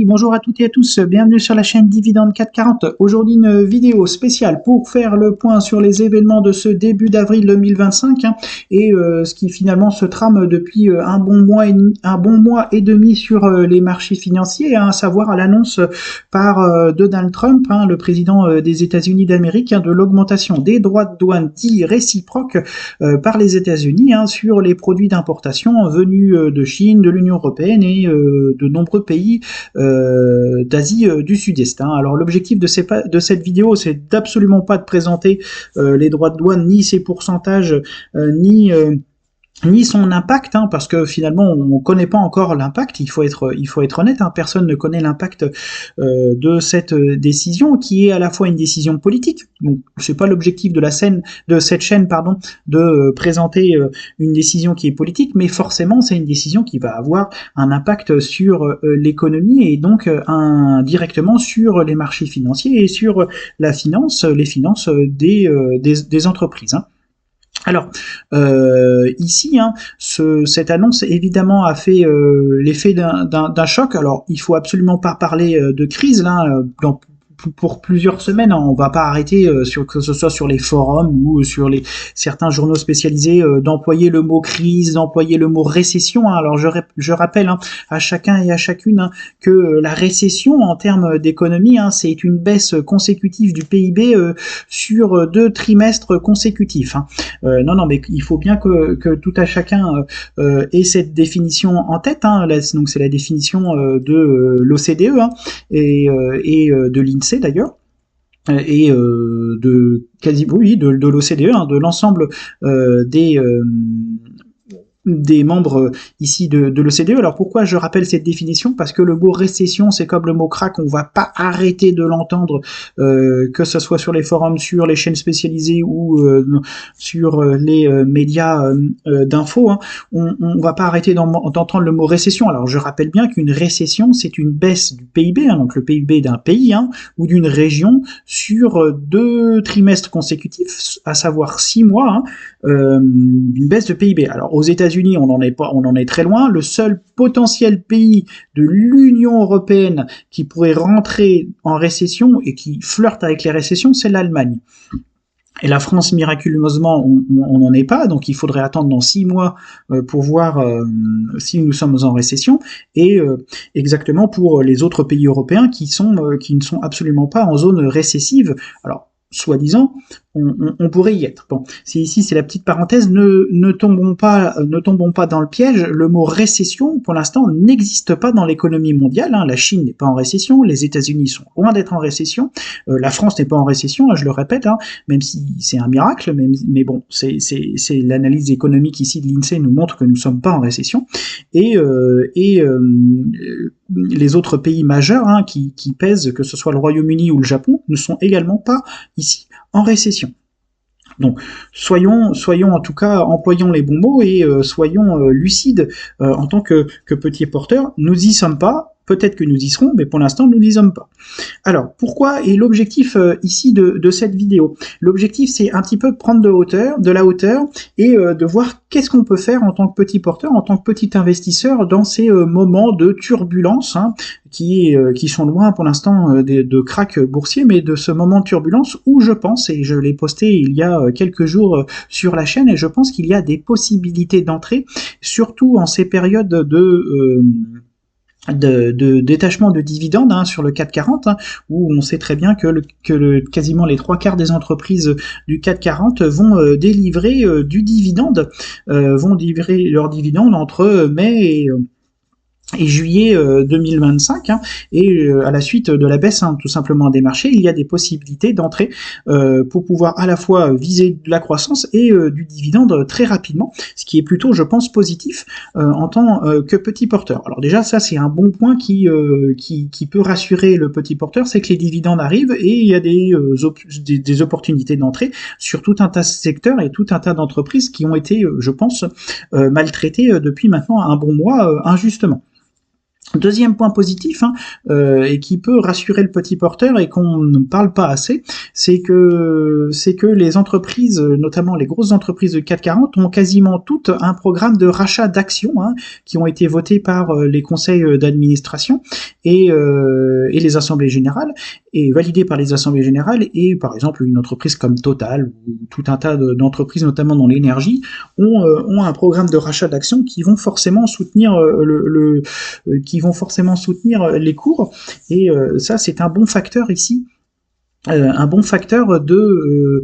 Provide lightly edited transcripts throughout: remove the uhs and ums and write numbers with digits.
Oui, bonjour à toutes et à tous, bienvenue sur la chaîne Dividende 440. Aujourd'hui une vidéo spéciale pour faire le point sur les événements de ce début d'avril 2025 et ce qui finalement se trame depuis un bon mois et demi sur les marchés financiers, à savoir à l'annonce par Donald Trump, le président des États-Unis d'Amérique, de l'augmentation des droits de douane dits réciproques par les États-Unis sur les produits d'importation venus de Chine, de l'Union européenne et de nombreux pays d'Asie du Sud-Est. Alors l'objectif de cette vidéo, c'est d'absolument pas de présenter les droits de douane, ni ses pourcentages, ni son impact, parce que finalement on connaît pas encore l'impact. Il faut être honnête, personne ne connaît l'impact de cette décision, qui est à la fois une décision politique. Donc c'est pas l'objectif de cette chaîne, de présenter une décision qui est politique, mais forcément c'est une décision qui va avoir un impact sur l'économie et donc directement sur les marchés financiers et sur les finances des entreprises. Alors, ici, cette annonce évidemment a fait l'effet d'un choc. Alors, il faut absolument pas parler de crise là. Pour plusieurs semaines, on va pas arrêter que ce soit sur les forums ou sur certains journaux spécialisés d'employer le mot crise, d'employer le mot récession. Alors je rappelle à chacun et à chacune que la récession en termes d'économie, c'est une baisse consécutive du PIB sur 2 trimestres consécutifs. Non, mais il faut bien que tout à chacun ait cette définition en tête. Donc c'est la définition de l'OCDE et de l'INSEE d'ailleurs, et de l'OCDE, de l'ensemble des membres ici de l'OCDE. Alors pourquoi je rappelle cette définition? Parce que le mot récession, c'est comme le mot crack, on va pas arrêter de l'entendre, que ce soit sur les forums, sur les chaînes spécialisées ou sur les médias d'infos. On va pas arrêter d'entendre le mot récession. Alors je rappelle bien qu'une récession, c'est une baisse du PIB, donc le PIB d'un pays ou d'une région sur 2 trimestres consécutifs, à savoir 6 mois, une baisse de PIB. Alors aux États-Unis, on en est très loin. Le seul potentiel pays de l'Union européenne qui pourrait rentrer en récession et qui flirte avec les récessions, c'est l'Allemagne. Et la France, miraculeusement, on n'en est pas, donc il faudrait attendre dans 6 mois pour voir si nous sommes en récession, et exactement pour les autres pays européens qui ne sont absolument pas en zone récessive. Alors, soi-disant, on pourrait y être. Bon, ici c'est la petite parenthèse. Ne tombons pas dans le piège. Le mot récession, pour l'instant, n'existe pas dans l'économie mondiale. La Chine n'est pas en récession, les États-Unis sont loin d'être en récession, la France n'est pas en récession, je le répète, même si c'est un miracle, mais bon, c'est l'analyse économique ici de l'INSEE nous montre que nous sommes pas en récession, et les autres pays majeurs qui pèsent, que ce soit le Royaume-Uni ou le Japon, ne sont également pas ici en récession. Donc, soyons en tout cas, employons les bons mots et soyons lucides en tant que petits porteurs. Nous y sommes pas. Peut-être que nous y serons, mais pour l'instant, nous n'y sommes pas. Alors, pourquoi est l'objectif ici de cette vidéo? L'objectif, c'est un petit peu de prendre de la hauteur et de voir qu'est-ce qu'on peut faire en tant que petit porteur, en tant que petit investisseur dans ces moments de turbulence qui sont loin pour l'instant de krach boursier, mais de ce moment de turbulence où je pense, et je l'ai posté il y a quelques jours sur la chaîne, et je pense qu'il y a des possibilités d'entrée, surtout en ces périodes de détachement de dividendes sur le CAC 40, où on sait très bien que quasiment les 3/4 des entreprises du CAC 40 vont délivrer du dividende, vont délivrer leurs dividendes entre mai et juillet 2025, et à la suite de la baisse tout simplement des marchés, il y a des possibilités d'entrée pour pouvoir à la fois viser de la croissance et du dividende très rapidement, ce qui est plutôt, je pense, positif en tant que petit porteur. Alors déjà, ça c'est un bon point qui peut rassurer le petit porteur, c'est que les dividendes arrivent et il y a des opportunités d'entrée sur tout un tas de secteurs et tout un tas d'entreprises qui ont été, je pense, maltraitées depuis maintenant un bon mois injustement. Deuxième point positif, et qui peut rassurer le petit porteur et qu'on ne parle pas assez, c'est que les entreprises, notamment les grosses entreprises de CAC 40, ont quasiment toutes un programme de rachat d'actions, qui ont été votés par les conseils d'administration et les assemblées générales, et validés par les assemblées générales. Et par exemple, une entreprise comme Total ou tout un tas d'entreprises, notamment dans l'énergie, ont un programme de rachat d'actions qui vont forcément soutenir qui vont forcément soutenir les cours, et ça c'est un bon facteur ici, un bon facteur de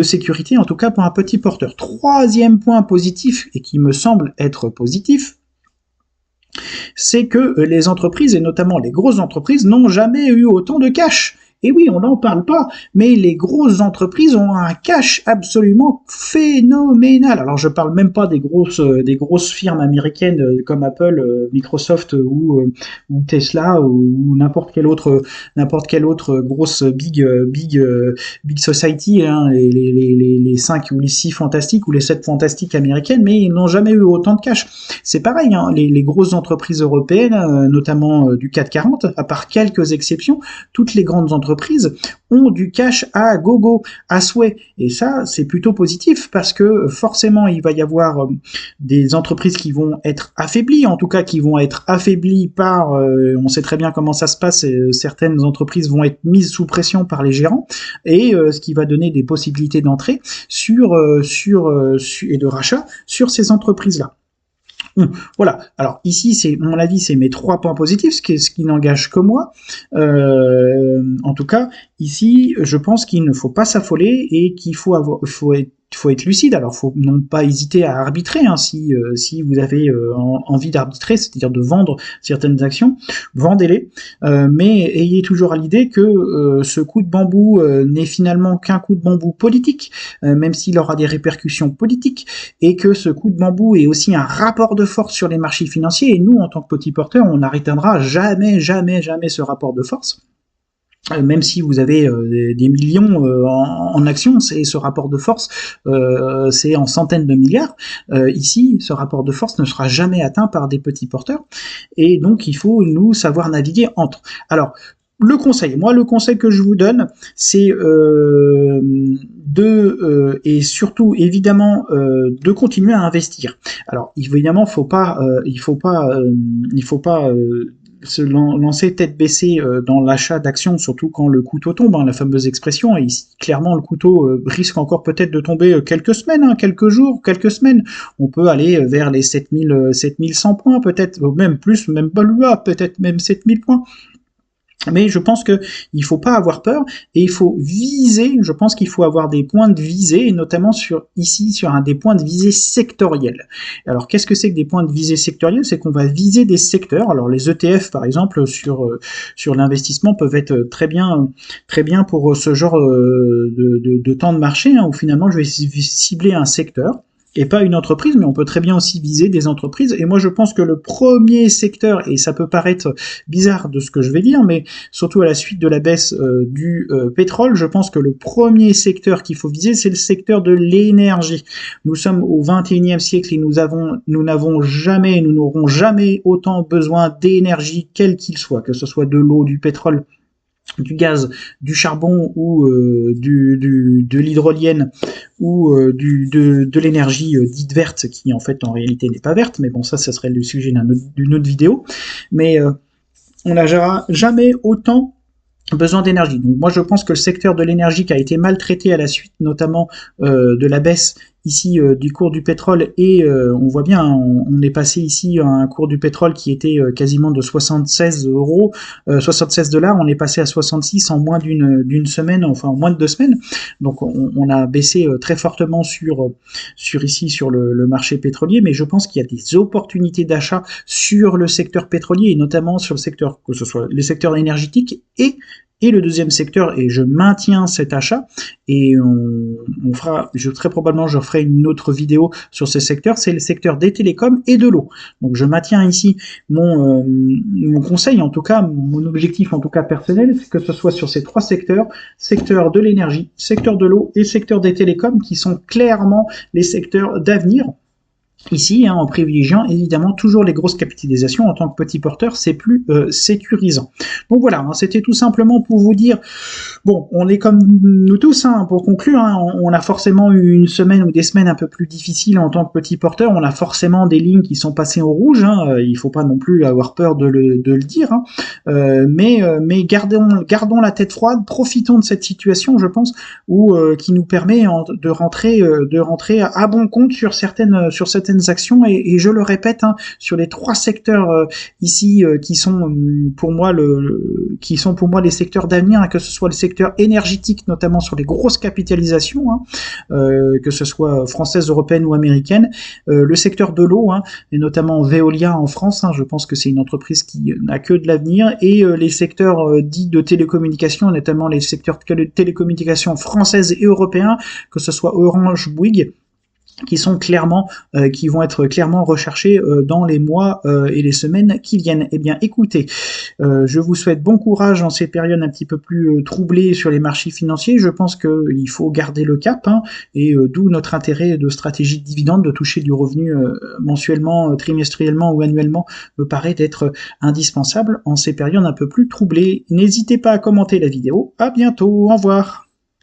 sécurité, en tout cas pour un petit porteur. Troisième point positif, et qui me semble être positif, c'est que les entreprises, et notamment les grosses entreprises, n'ont jamais eu autant de cash. Et oui, on n'en parle pas, mais les grosses entreprises ont un cash absolument phénoménal. Alors je parle même pas des grosses firmes américaines comme Apple, Microsoft ou Tesla ou n'importe quelle autre grosse big society, les 5 ou les 6 fantastiques ou les 7 fantastiques américaines, mais ils n'ont jamais eu autant de cash. C'est pareil, les grosses entreprises européennes, notamment du CAC 40, à part quelques exceptions, toutes les grandes entreprises ont du cash à gogo, à souhait. Et ça, c'est plutôt positif, parce que forcément, il va y avoir des entreprises qui vont être affaiblies, en tout cas qui vont être affaiblies par, on sait très bien comment ça se passe, certaines entreprises vont être mises sous pression par les gérants, et ce qui va donner des possibilités d'entrée et de rachat sur ces entreprises-là. Voilà. Alors ici, c'est mon avis, c'est mes 3 points positifs, ce qui n'engage que moi. En tout cas, ici, je pense qu'il ne faut pas s'affoler et qu'il faut être lucide. Alors, faut non pas hésiter à arbitrer, si vous avez envie d'arbitrer, c'est-à-dire de vendre certaines actions, vendez-les, mais ayez toujours à l'idée que ce coup de bambou n'est finalement qu'un coup de bambou politique, même s'il aura des répercussions politiques, et que ce coup de bambou est aussi un rapport de force sur les marchés financiers, et nous, en tant que petits porteurs, on n'atteindra jamais ce rapport de force. Même si vous avez des millions en actions, c'est ce rapport de force, c'est en centaines de milliards. Ici, ce rapport de force ne sera jamais atteint par des petits porteurs, et donc il faut nous savoir naviguer entre. Alors, le conseil que je vous donne, c'est et surtout évidemment de continuer à investir. Alors évidemment, il faut pas se lancer tête baissée dans l'achat d'actions, surtout quand le couteau tombe, la fameuse expression. Et ici, clairement, le couteau risque encore peut-être de tomber quelques semaines, quelques jours, quelques semaines. On peut aller vers les 7100 points, peut-être, même plus, même pas le bas, peut-être même 7000 points. Mais je pense que il faut pas avoir peur, et il faut viser. Je pense qu'il faut avoir des points de visée, et notamment sur des points de visée sectoriels. Alors qu'est-ce que c'est que des points de visée sectoriels? C'est qu'on va viser des secteurs. Alors les ETF par exemple sur l'investissement peuvent être très bien pour ce genre de temps de marché, où finalement je vais cibler un secteur et pas une entreprise, mais on peut très bien aussi viser des entreprises. Et moi, je pense que le premier secteur, et ça peut paraître bizarre de ce que je vais dire, mais surtout à la suite de la baisse du pétrole, je pense que le premier secteur qu'il faut viser, c'est le secteur de l'énergie. Nous sommes au 21e siècle et nous n'aurons jamais autant besoin d'énergie, quel qu'il soit, que ce soit de l'eau, du pétrole, du gaz, du charbon ou de l'hydrolienne, ou de l'énergie dite verte, qui en fait en réalité n'est pas verte, mais bon, ça serait le sujet d'une autre vidéo. Mais on n'a jamais autant besoin d'énergie. Donc moi je pense que le secteur de l'énergie, qui a été maltraité à la suite notamment de la baisse ici du cours du pétrole, et on voit bien, on est passé ici à un cours du pétrole qui était quasiment de 76 $, on est passé à 66 en moins d'une semaine, enfin en moins de 2 semaines. Donc on a baissé très fortement sur le marché pétrolier, mais je pense qu'il y a des opportunités d'achat sur le secteur pétrolier, et notamment sur le secteur, que ce soit les secteurs énergétiques et le deuxième secteur, et je maintiens cet achat, et très probablement je ferai une autre vidéo sur ces secteurs, c'est le secteur des télécoms et de l'eau. Donc je maintiens ici mon conseil, en tout cas mon objectif en tout cas personnel, c'est que ce soit sur ces 3 secteurs, secteur de l'énergie, secteur de l'eau et secteur des télécoms, qui sont clairement les secteurs d'avenir. ici, en privilégiant évidemment toujours les grosses capitalisations en tant que petit porteur, c'est plus sécurisant. Donc voilà, c'était tout simplement pour vous dire, bon, on est comme nous tous, pour conclure, on a forcément eu une semaine ou des semaines un peu plus difficiles en tant que petit porteur, on a forcément des lignes qui sont passées au rouge, il faut pas non plus avoir peur de le dire, mais gardons la tête froide, profitons de cette situation, je pense, qui nous permet de rentrer à bon compte sur certaines actions et je le répète, sur les 3 secteurs ici qui sont pour moi les secteurs d'avenir, que ce soit le secteur énergétique, notamment sur les grosses capitalisations, que ce soit française, européenne ou américaine, le secteur de l'eau, et notamment Veolia en France, je pense que c'est une entreprise qui n'a que de l'avenir, et les secteurs dits de télécommunications, notamment les secteurs de télécommunications françaises et européens, que ce soit Orange, Bouygues, qui vont être clairement recherchés dans les mois et les semaines qui viennent. Eh bien, écoutez, je vous souhaite bon courage en ces périodes un petit peu plus troublées sur les marchés financiers. Je pense qu'il faut garder le cap, et d'où notre intérêt de stratégie de dividende, de toucher du revenu mensuellement, trimestriellement ou annuellement, me paraît d'être indispensable en ces périodes un peu plus troublées. N'hésitez pas à commenter la vidéo. À bientôt, au revoir.